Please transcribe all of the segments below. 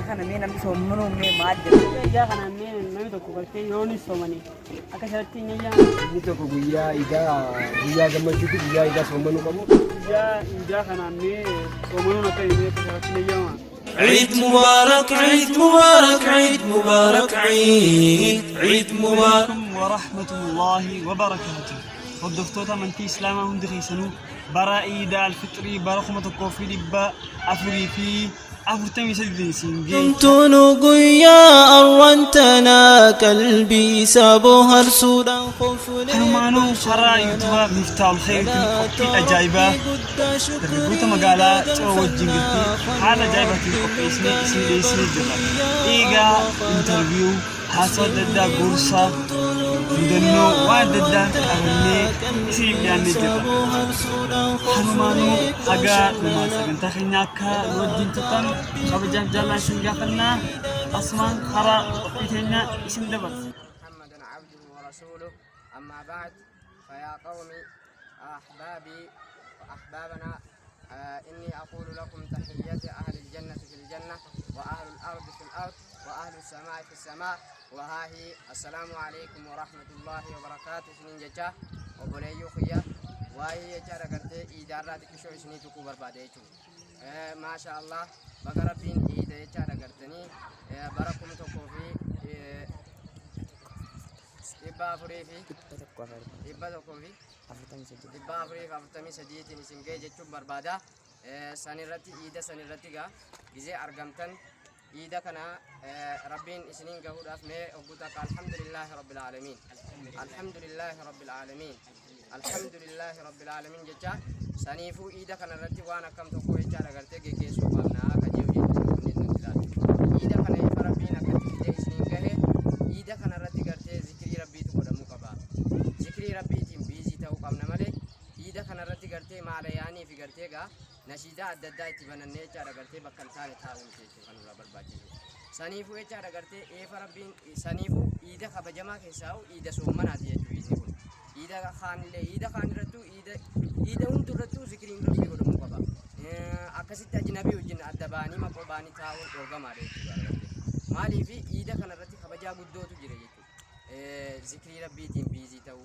kana mee namni soommanuu mee maal jedhama? Iidaa kana mee namni tokko gartee yooni soomanii akka isatti nyaayyaa. Inni tokko guyyaa gammachuuti guyyaa iidaa soommanuu qabu. Iidaa kana mee soommanuun akka inni akka isatti nyaayyaa. عيد مبارك عيد مبارك عيد مبارك عيد مبارك ورحمة الله وبركاته. والدكتور من تي إسلام هم دخيسنو برا عيد الفطر برا خمة الكوفي دبا أفري في أفرتمي سيدين سينجي تنقيا أروانتنا قلبي سابوها رسولا خوفنا هنمانو خرا يوتيوب مفتاح الخير كن أجايبة تربوتا مقالة توجه جنجلتي حال أجايبة تنقى اسمي جلال إيغا انترفيو حاسو دادا قرصة مدنو وادادا أغني اسم يعني جلال هنمانو أغا نماسا انتا خيناكا نوجين تطن خبجان جالا سنجاقنا أسمان خرا وقتنا اسم دبس محمد عبده ورسوله أما بعد فيا قومي أحبابي وأحبابنا إني أقول لكم تحية أهل الجنة في الجنة وأهل الأرض في الأرض وأهل السماء في السماء وها هي السلام عليكم ورحمة الله وبركاته سنين جتا وبليو خيا وهي جارة قرتي إدارة كشو سنين تكو برباديتو ما شاء الله بقربين إيدا جارة قرتني بركم تكو في إبا فريفي إبا تكو في إبا فريف أفتمي سديتي نسنجي جتشو بربادا سنرتي إيدا سنرتي غا إذا أرقمتن إيدا كنا ربين إسنين قهود أفمي أبوتك الحمد لله رب العالمين الحمد لله رب العالمين الحمد لله رب العالمين جتا سنيفو إيدا كنا رتي وانا كم تقوي جارة قرتي جيكي سوقنا كجيو إيدا كنا فربين أكتفيد إسنين قهي إيدا كنا رتي قرتي ذكري ربي تقول مقبا ذكري ربي تيم بيزي تاو قمنا ملي إيدا كنا رتي قرتي معلياني في قرتي قا نشيدا عددا اتبنى جارة قرتي بكالتاني تاون تيتو كانوا برباجي سنيفو جارة قرتي إيه فربين سنيفو إيدا خبجما كيساو إيدا سومنا تيجو إيزيكو إيدا خان لي إيدا خان رتو إيدا هم ترتو ذكرين ربي قد مقبا أكسيت أجنبي وجن أدباني ما قرباني تاون أورغما ريتو مالي في إيدا كان رتي خبجا قدو تجري ذكري ربي تيم بيزي تاو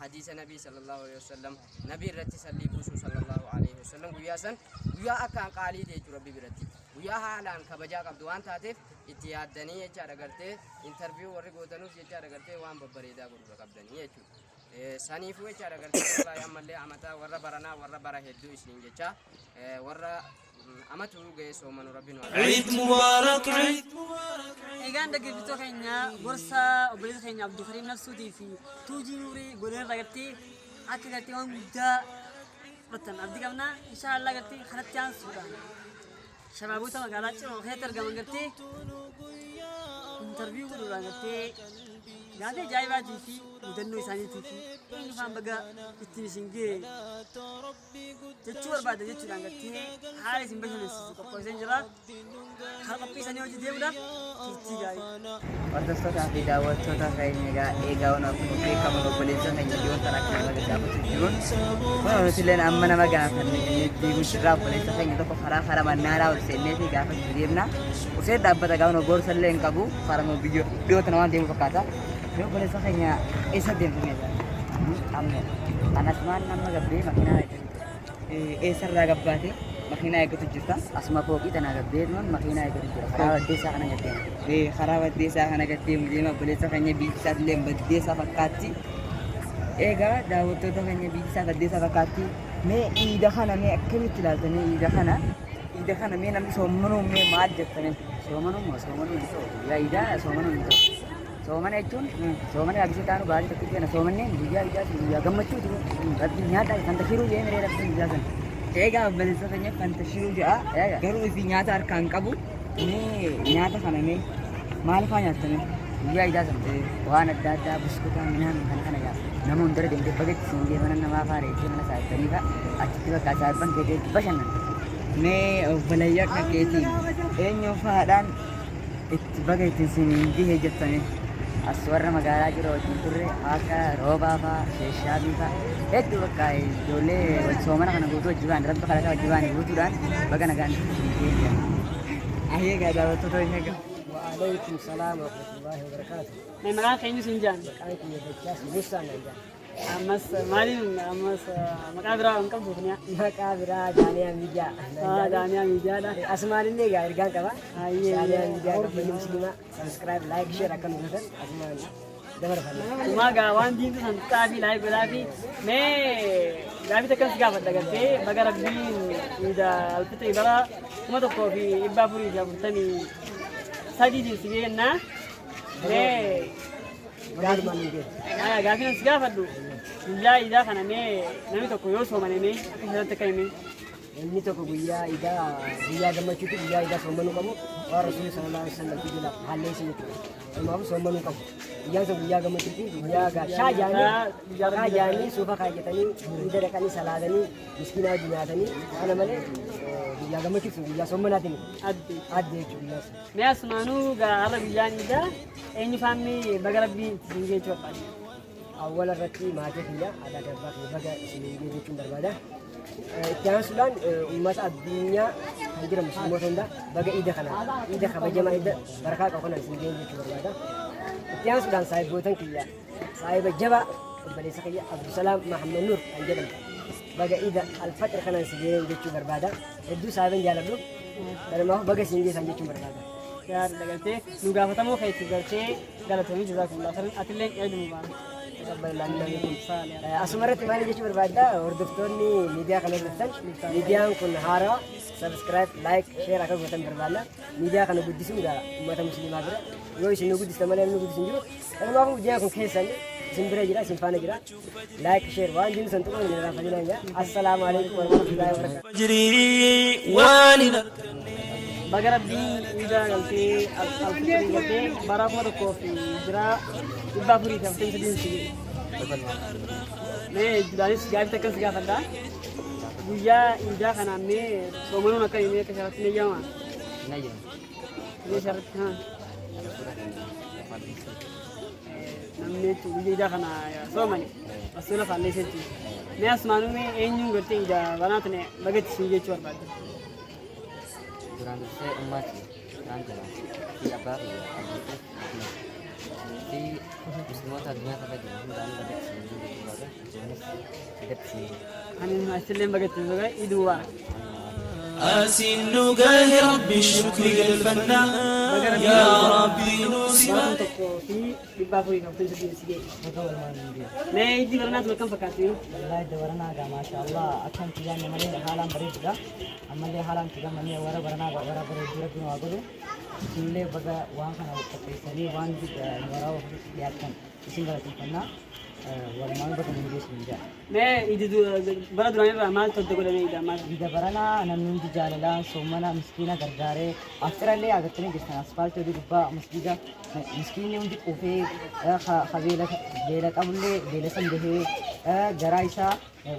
حديث النبي صلى الله عليه وسلم نبي رتي سلي بوسو صلى الله عليه وسلم وياسن ويا أكان قالي تيجو ربي برتي ويا حالان خبجا قبضوان تاتف اتيادني يجار قرتي انترفيو ورقودنوف يجار قرتي وان ببريدا قرب قبضني يجو سانيفو يجار قرتي الله يعمل لي عمتا ورى برنا ورى برا هدو اسنين جتا ورى أمتو جيسو من ربنا عيد مبارك عيد مبارك إيجان دقي بتو خينيا ورسا وبليز خينيا عبد الكريم نفسه دي في توجي نوري قولين رقبتي أكيد قلتي وان مدة بطن عبد كمنا إن شاء الله قلتي خلتيان سودان شبابوتا مقالات شو خيتر قام قلتي انترفيو قدران قلتي قاعدة جايبة تيفي ودنو يساني تيفي إنه فهم بقى التنسينجي جتشور بعد جتشور عن قلتي حالي سنبشن السيسو كبوزين جرا خلق بيساني وجي ديولا تيتي جاي Wantoota fi daawwattoota keenya eegaa wanaafuu fi kama obboleessa keenya dhiyoon tan akka nama gaafatu jiruun kun nuti illee amma nama gaafanne itti mushirraa obboleessa keenya tokko karaa mannaadhaa ol seennee fi gaafachuu deemna. Usee dhaabbata gaafna gorsa illee hin qabu karama biyyoo dhiyoota waan deemu fakkaata. Obboleessa keenya eessa deemtu amma anasumaan nama gabbee makiinaa eessarraa gabbaate makiinaa eeggatu jirta asuma fooqii tanaa gabbee nuun makiinaa eeggatu jira karaa waddeessaa kana gabbee karaa waddeessaa kana gabbee deema obboleessa keenya biichisaas illee baddeessaa fakkaatti eegaa daawwattoota keenya biichisaa baddeessaa fakkaatti mee iida kana mee akkamitti ilaaltanii iida kana mee namni soommanuu mee maal jettanii soomanuu yaa iidaa soomanuu soomana jechuun soomana agarsiisa taanu baay'ee tokko kenna soomanneen guyyaa gammachuuti rabbi nyaata kan tashiruu jee miree rabbi guyyaa sana eegaa obboleessa keenya kan tashiruu jedha garuu fi nyaata harkaan qabu mee nyaata kana mee maal fa'aa nyaatame guyyaa idaa sana waan adda addaa buskutaa minaan kana nyaata nama hundara deemtee bageetti siin deemana namaa faara jechuun mana saaxiibanii fa'a achitti bakka saarban keeteetti bashannan mee obboleeyyaa kan keetiin eenyu fa'aadhaan itti bageetti siin gahee jettame aswarra magaalaa jiru wajjin turre akka roobaa fa'aa sheeshaabii fa'aa hedduu bakka ijoollee soomana kana guutuu wajjibaan rabbi kadhata wajjibaan guutuudhaan baga nagaan Iya, daawwattoota egaa. وعليكم السلام ورحمة الله وبركاته. Mee maqaan keenya siin jaan? Maqaan kiyya Dachaas Musaa Najaa. Ammas maaliin ammas maqaa biraa hin qabdu kun yaa? Maqaa biraa Daaniyaa Miidiyaa. Daaniyaa Miidiyaadha. Asumaaninne egaa ergaan qaba. Hayyee. Daaniyaa Miidiyaa qabbanni musliimaa subscribe like share akka nu gootan asumaan dabarfannaa. Dhumaa gaa waan diimtuu san tuqaa fi laayik godhaa fi mee gaafii takkan si gaafadha gartee baga rabbiin iida alfixii bara 1443 si geenna mee Gaadumaan hin beeku. gaafii nan si gaafadhu guyyaa iidaa kana mee namni tokko yoo soomane mee akka isatti akka hime Inni tokko guyyaa gammachuuti guyyaa idaa soommanuu qabu. Waan Rasuulli sallallahu alaihi wasallam jira haallee isin jechuudha. Kanaafuu soommanuu qabu. Guyyaan sun guyyaa gammachuuti guyyaa gaashaa jaanii suufa kaayyatanii hunda dhaqanii salaatanii miskiinaa wajjin nyaatanii kana malee guyyaa gammachuuti guyyaa soommanaatiin adde adde jechuudha. mee asumaanuu gaa har'a guyyaan iidaa eenyu faamni baga rabbiin isin geechuu barbaade Awwala irratti maatii kiyya aadaa darbaa fi baga isin jechuun barbaada. Itti aansuudhaan uummata addunyaa kan jiran musliimota hunda baga iida kana iida kabajamaa iida barakaa qabu kana isin jechuu barbaada. Itti aansuudhaan saahibootan kiyya saahiba jabaa obboleessa kiyya Abdusalaam Mahammad Nuur kan jedhamtu baga iida alfaxir kana isin jechuu barbaada. Hedduu saahiban jaaladhu kanamaaf baga isin geessan jechuun barbaada. gaariidha galtee nu gaafatamoo kan itti galtee galatoomii jazaakumullah khairan atillee eedu mubaarak Asuma irratti maal jechuu barbaadda hordoftoonni miidiyaa kana hordoftan miidiyaan kun haaraa subscribe like share akka gootan barbaadna miidiyaa kana guddisuun uummata musliimaa bira yoo isin nu guddistan malee nu guddisin jiru kanaafuu miidiyaan kun keessan isin bira jira isin faana jira like share waan jiru san tuqaa jira fadhilaan jira assalaamu alaikum warahmatullahi wabarakatuh فجري والنا baga rabbiin iidaa galtee alfixii galtee bara 1443 si mee jilaanis gaafii takkan si gaafadha guyyaa iidaa kanaan mee soomanuun akka himee akka sharatti ni eeyyama mee sharatti namni jechuun guyyaa iidaa kana soomani rasuula faallee jechuun mee asumaanuu mee eenyuun galtee iidaa banaa tane bagatti si jechuu barbaadde Duraan dursee ummati kan jala fi abbaa fi fi musliimoota addunyaa irra jiran hundaan bagatti barbaada. Jechuunis bagatti ani asillee bagatti baga iduu waa أسن قاه ربي الشكر قلبنا يا ربي نوسنا waan tokkoo fi 443 si ga'e mee iddi baranaatu bakkan fakkaatu Wallahi da warana ga masha Allah akan tiyan ne male halan bare diga amma le halan tiga mane wara barana ga wara bare dura bin wagudu sille baga wan kana tapaisani wan diga wara yakan isin gara tinna wal man baga min ges minja mee iddi bara duraan irraa maal tolte godhame idda maal ida barana namni di jalala somana miskina gargare aftiralle agatni gisana asfalt di dubba masjida miskini undi qofe khabila bela qablle bela sandehe garaisa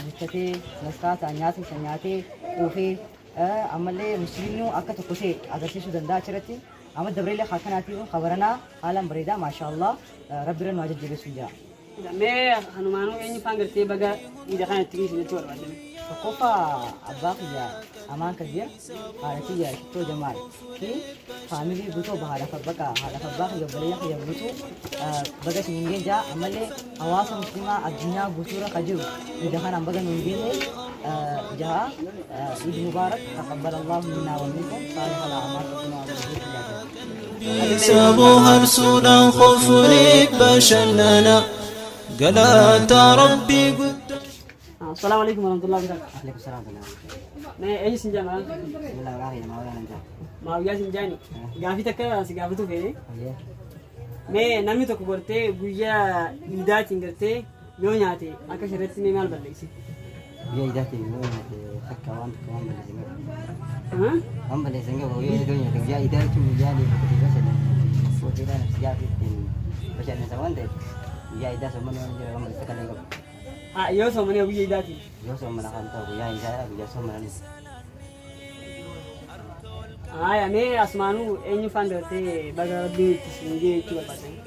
bitate naskata nyaati sanyaate qofe amalle muslimu akka tokkote agarsiisu danda'a achirratti amma dabrele khakanaati khabarana halan barida masha Allah rabbiran wajjebe sunja mee hanumaanuu eenyu faan gartee baga idda kana itti geessu jechuu barbaadame Kofa abbaqiya aman kajiya haratiya shito jamal ki family buto bahada fabaka hada fabaka yobbaliya ya buto baga singen ja amalle hawasa muslima adunya butura kajiru idan kana baga nungen jaha Eid Mubarak taqabbalallahu minna wa minkum salihal a'mal rabbuna wa سابوها رسولا خفرك بشننا قالت ربي قد assalamu alaikum warahmatullahi wabarakatuh alaikum salam mee eenyu sin jaan bismillahirrahmanirrahim mawlana ja maawiyyaa sin jaani gaafii takka si gaafatu feene aye mee namni tokko gortee guyyaa iidaatiin gartee yoo nyaate akka shirratti mee maal balleessi ya idati no takka wan kan balazima ها هم بلي سنجا هو يدوني تجاه إدارة مجالي بس أنا وكذا نسيا في الدين بس أنا سوون ده يا إدارة سمعني أنا جرام بستكلم كم yoo soomanii guyyaa iidaati يوم سمعنا كان تقول يا إدارة يا سمعني aya mee asmaanuu eenyu faan gartee baga rabbii itti siin jechuu barbaadani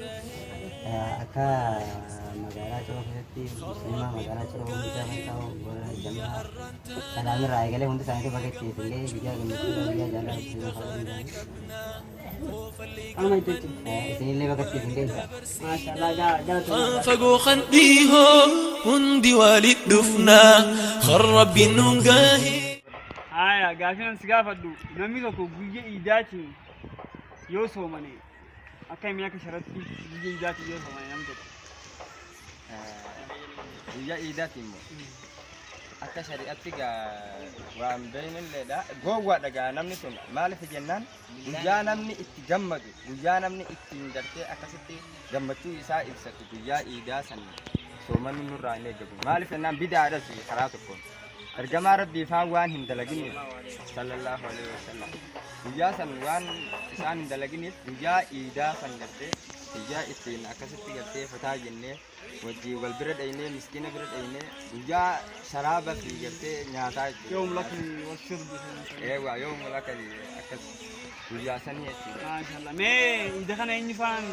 akka magaalaa Ciroo keessatti musliimaa magaalaa Ciroo hundaa kan ta'u gola jamaa salaamirraa eegalee hundi isaaniitu bakka itti illee biyyaa gammachuu biyyaa jaalala musliimaa fa'aa أنا ما يدري isinillee bakka itti illee ما شاء الله قالت فقوخا بيهم هندي والد دفنا خرب النقاهي هاي قافين سقافة دو نمي لكو بيجي إيداتي يوسو مني أكاي مياك شرطي بيجي إيداتي يوسو مني نمتو guyyaa iidaati immoo akka shari'atti waan beeynillee gowwaadha gaa namni sun maaliif jennaan guyyaa namni itti gammadu guyyaa namni ittiin gartee akkasitti gammachuu isaa ibsatu guyyaa iidaa san soomanni nurraa hin eegamu maaliif jennaan bidaadhas karaa tokkoon ergamaa rabbii faan waan hin dalaginiif sallallahu alaihi wasallam guyyaa san waan isaan hin dalaginiif guyyaa iidaa san gartee guyyaa ittiin akkasitti gartee fataa jennee wajjii wal bira dhaynee miskiina bira dhaynee guyyaa sharaaba fi gartee nyaataa يوم لك والشرب eewwa yoom laka akkas guyyaa sanii jechuudha. ما شاء الله ما إذا كان عندي فان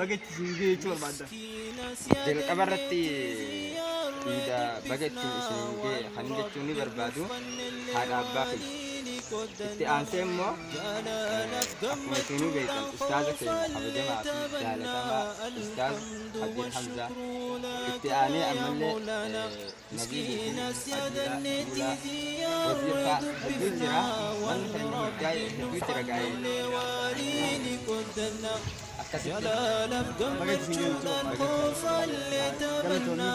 بقيت سنجي شو بعد Jalqaba irratti iida baga ittiin isin gee kan jechuun ni barbaadu haadha abbaa fi itti aansee immoo akkuma isinuu beektan ustaaza keenya kabajamaa fi jaalatamaa ustaaz Abdul Hamza itti aanee ammallee nabii Adila Duula wasiirfaa hedduu jira wanni keenya hedduu jira gaa'ee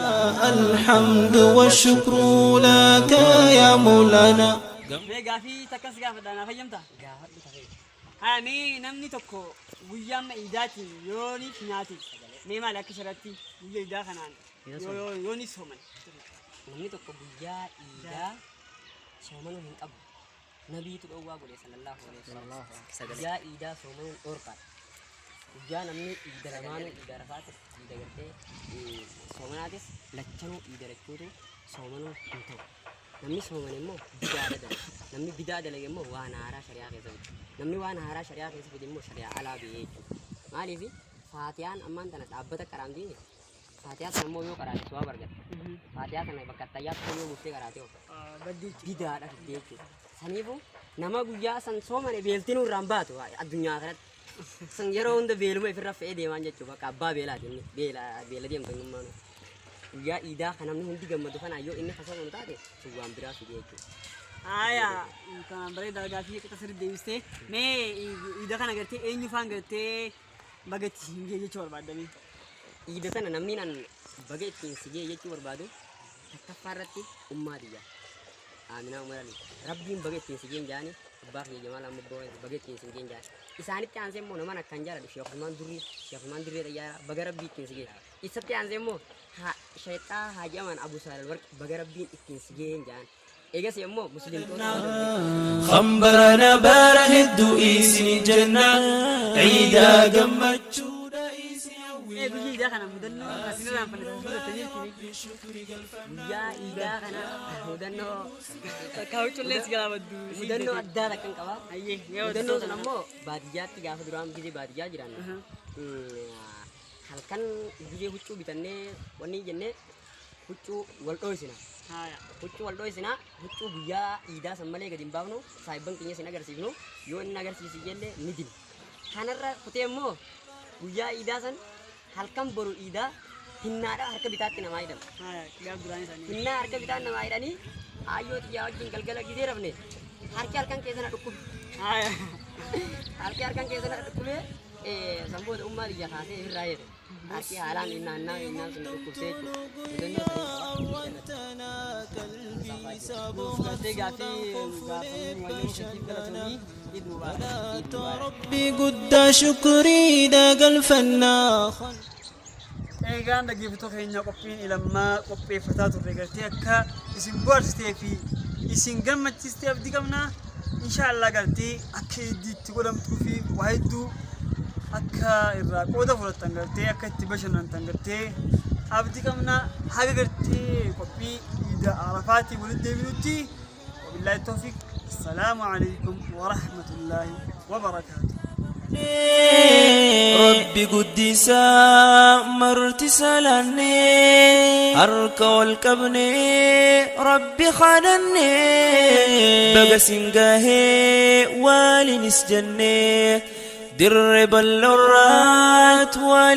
الحمد والشكر لك يا مولانا ميغا في تكس غاف دانا فهمت ها مي نمني توكو ويام ايداتي يوني فيناتي مي مالك شرطي ويا ايدا خنان يوني سومن namni tokko guyyaa iidaa soomanuu hin qabu nabiitu dhowwaa godhe sallallahu alaihi wasallam guyyaa iidaa soomanuun dhorkaadha guyyaa namni iida lamaanuu iida rafaatis iida gartee soomanaatis lachanuu iida lachuutu soomanuu hin ta'u namni sooman immoo bidaadha dalaga namni bidaa dalage immoo waan haaraa shari'aa keessa fide namni waan haaraa shari'aa keessa fide immoo shari'aa alaa biyee jechuudha maaliif faatiyaan ammaan tana dhaabbata qaraamdiini faatiyaa sana immoo yoo qaraate su'aa bargata faatiyaa sana bakka tayyaatti yoo buuftee qaraate bidaadha fide jechuudha saniifuu nama guyyaa san soomane beeltinuu irraan baatu addunyaa kanatti san yeroo hunda beeluma ifirra fe'ee deemaan jechuudha bakka abbaa beelaati inni beela deemtannummaan guyyaa iidaa kan namni hundi gammadu kana yoo inni hasamu taate sun waan biraa fide jechuudha. Aya kan bareeda gaaffii qixa sirrii deebistee mee iida kana gartee eenyu faan gartee bagatti hingee jechuu barbaadame. Iida sana namni nan baga ittiin sigee jechuu barbaadu takkaffaa irratti ummaa biyyaa Aminaa Umarali rabbiin baga ittiin sigeen jaani abbaa fi Jamaal Ammabboo baga ittiin sigeen jaani isaanitti aansee immoo nama akkan jaalladhu Sheekh Usmaan Durree Xayyaara baga rabbii ittiin sigee isatti aansee immoo Sheexaa Haaji Aman Abu Saalal Warq baga rabbiin ittiin sigeen jaani eegas immoo musliimtoota خمبرنا باره الدؤيس جنة عيدا قمتشو guyyaa iidaa kana mudannoo asinirraan falleessuudha tajaajilu guyyaa iidaa kana mudannoo kaawwachuullees galaabaddu mudannoo addaa takkan qaba mudannoo sana immoo baadiyyaatti gaafa duraan gisee baadiyyaa jiran halkan gisee huccuu bitannee wanni jennee huccuu wal dho'isina huccuu wal dho'isina huccuu guyyaa iidaa san malee gadi hin baafnu saayibban keenya sin agarsiifnu yoo inni agarsiisi illee ni dina kanarra kutee immoo guyyaa iidaa san halkan boru iidaa hinnaadha harka bitaatti namaa hidhama hinnaa harka bitaan namaa hidhanii ayyoo xiyyaa wajjin galgala gisee rafne harki halkan keessana dhukkube harki halkan keessana dhukkube sanboota ummaa biyya kaasee irraa jedhe harki haalaan innaan sun dhukkubsee ربي قد شكري داق الفناخ eegaan dhaggeeffatoo keenya qophiin ilamaa qopheeffataa turre gartee akka isin boharsitee fi isin gammachiistee abdii qabna inshaallah gartee akka itti godhamtuu fi waa hedduu akka irraa qooda fudhattan gartee akka itti bashannantan gartee abdii qabna haga gartee qophii iida arafaatii walitti deebinutti wabillahi tawfiq assalaamu alaykum wa rahmatullahi wa barakaatuh ربي قديسا مرتي سلاني هركا والكبني ربي خانني بقى سنقاهي والي نسجني درب اللرات